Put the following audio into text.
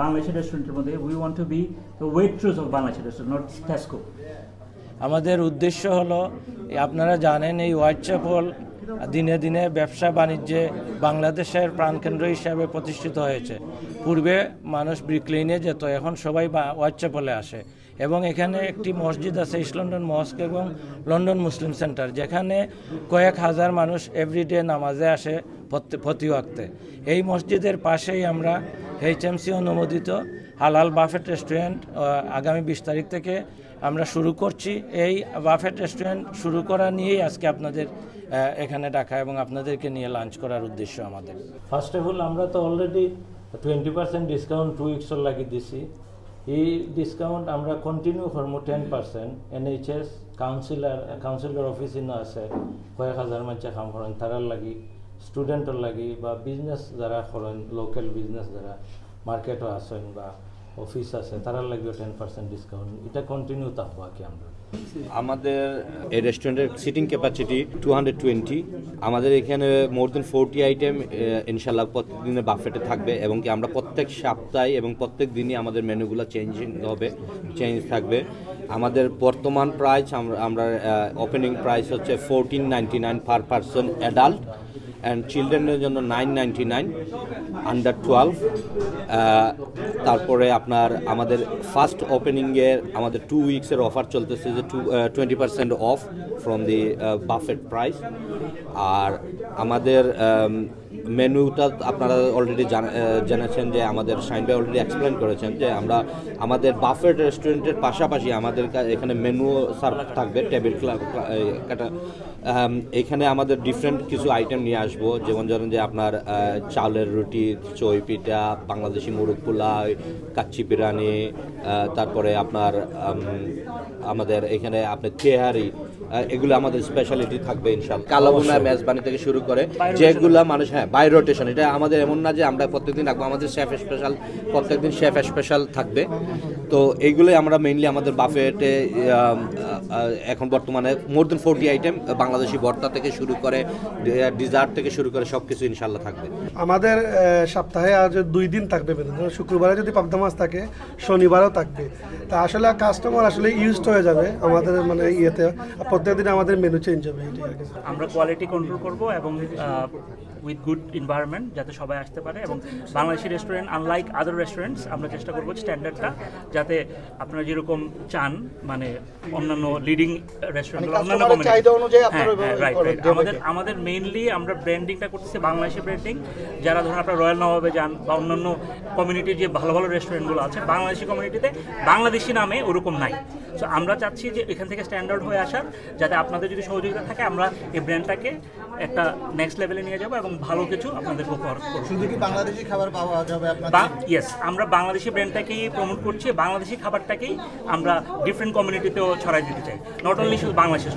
বাংলাদেশি রেস্টুরেন্টের মধ্যে we want to B the waitress of Bangladeshi restaurant, not Tesco. আমাদের উদ্দেশ্য হলো, আপনারা জানেন এই হোয়াইট চ্যাপেল দিনে দিনে ব্যবসা বাণিজ্যে বাংলাদেশের প্রাণকেন্দ্র হিসাবে প্রতিষ্ঠিত হয়েছে। পূর্বে মানুষ ব্রিক লেনে যেত, এখন সবাই হোয়াইট চ্যাপেলে আসে। এবং এখানে একটি মসজিদ আছে, ইস্ট লন্ডন মস্ক এবং লন্ডন মুসলিম সেন্টার, যেখানে কয়েক হাজার মানুষ এভরিডে নামাজে আসে প্রতি ওয়াক্তে। এই মসজিদের পাশেই আমরা HMC অনুমোদিত হালাল বাফেট রেস্টুরেন্ট আগামী 20 তারিখ থেকে আমরা শুরু করছি। এই বাফেট রেস্টুরেন্ট শুরু করা নিয়েই আজকে আপনাদের এখানে ডাকা এবং আপনাদেরকে নিয়ে লাঞ্চ করার উদ্দেশ্য আমাদের। ফার্স্ট অফ অল আমরা তো অলরেডি 20% ডিসকাউন্ট 2 উইকসর লাগি দিছি। এই ডিসকাউন্ট আমরা কন্টিনিউ করবো 10%। NHS কাউন্সিলর অফিস ইনো আছে, কয়েক হাজার মানুষ কাম করেন, তারার লাগি, স্টুডেন্টর লাগি বা বিজনেস যারা করেন, লোকাল বিজনেস যারা মার্কেটও আসেন বা অফিস আছে, তারার লাগেও 10% ডিসকাউন্ট। এটা কন্টিনিউ থাকবো আর কি। আমাদের এই রেস্টুরেন্টের সিটিং ক্যাপাসিটি 220। আমাদের এখানে মোর দেন 40 আইটেম ইনশাল্লাহ প্রত্যেকদিনে বাফেটে থাকবে, এবং কি আমরা প্রত্যেক সপ্তাহে এবং প্রত্যেক দিনই আমাদের মেনুগুলো চেঞ্জ থাকবে। আমাদের বর্তমান প্রাইস আমরা ওপেনিং প্রাইস হচ্ছে 1499 পার পারসন অ্যাডাল্ট, অ্যান্ড চিলড্রেনের জন্য 999 আন্ডার 12। তারপরে আপনার আমাদের ফার্স্ট ওপেনিংয়ের আমাদের 2 উইকসের অফার চলতেছে, যে 20% off from the buffet price. আর আমাদের মেনুটা আপনারা অলরেডি জেনেছেন, যে আমাদের শাইন ভাই অলরেডি এক্সপ্লেন করেছেন যে আমরা আমাদের বাফেট রেস্টুরেন্টের পাশাপাশি আমাদের এখানে মেনু সার্ভ থাকবে, টেবিল কাটা। এখানে আমাদের ডিফারেন্ট কিছু আইটেম নিয়ে আসবো, যেমন ধরেন যে আপনার চালের রুটি, চই পিঠা, বাংলাদেশি মুরগ পোলাও, কাচ্চি বিরিয়ানি, তারপরে আপনার আমাদের এখানে আপনার তেহারি, এগুলো আমাদের স্পেশালিটি থাকবে ইনশাআল্লাহ। কালাভুনা মেজবানি থেকে শুরু করে যেগুলো মানুষ, বাই রোটেশন, এটা আমাদের এমন না যে আমরা প্রত্যেকদিন রাখবো, আমাদের শেফ স্পেশাল, প্রত্যেকদিন শেফ স্পেশাল থাকবে। তো এইগুলোই আমরা মেইনলি আমাদের বাফেটে এখন বর্তমানে মোর দেন 40 আইটেম, বাংলাদেশি ভর্তা থেকে শুরু করে ডিজার্ট থেকে শুরু করে সব কিছু ইনশাল্লাহ থাকবে। আমাদের সপ্তাহে আজ 2 দিন থাকবে, শুক্রবারে যদি পাবদা মাছ থাকে, শনিবারও থাকবে। তা আসলে কাস্টমার আসলে ইউজড হয়ে যাবে আমাদের মানে ইয়েতে, প্রত্যেকদিন আমাদের মেনু চেঞ্জ হবে। আমরা কোয়ালিটি কন্ট্রোল করব এবং উইথ গুড এনভায়রনমেন্ট যাতে সবাই আসতে পারে। এবং Bangladeshi restaurant unlike other restaurants, আমরা চেষ্টা করবো স্ট্যান্ডার্ডটা যাতে আপনারা যেরকম চান, মানে অন্যান্য লিডিং রেস্টুরেন্ট, অন্যান্য আমাদের মেইনলি আমরা ব্র্যান্ডিংটা করতেছি বাংলাদেশি ব্র্যান্ডিং। যারা ধরুন আপনার রয়্যাল নবাবে যান বা অন্যান্য কমিউনিটির যে ভালো ভালো রেস্টুরেন্টগুলো আছে, বাংলাদেশি কমিউনিটিতে বাংলাদেশি নামে ওরকম নাই। সো আমরা চাচ্ছি যে এখান থেকে স্ট্যান্ডার্ড হয়ে আসার, যাতে আপনাদের যদি সহযোগিতা থাকে আমরা এই ব্র্যান্ডটাকে একটা নেক্সট লেভেলে নিয়ে যাবো এবং ভালো কিছু আপনাদেরকে উপহার করবো। শুধু কি বাংলাদেশি খাবার পাওয়া যাবে আপনাদের? ইয়েস, আমরা বাংলাদেশি ব্র্যান্ডটাকেই প্রমোট করছি, বাংলাদেশি খাবারটাকেই আমরা ডিফারেন্ট কমিউনিটিতেও ছড়াই দিতে চাই, নট অনলি শুধু বাংলাদেশি।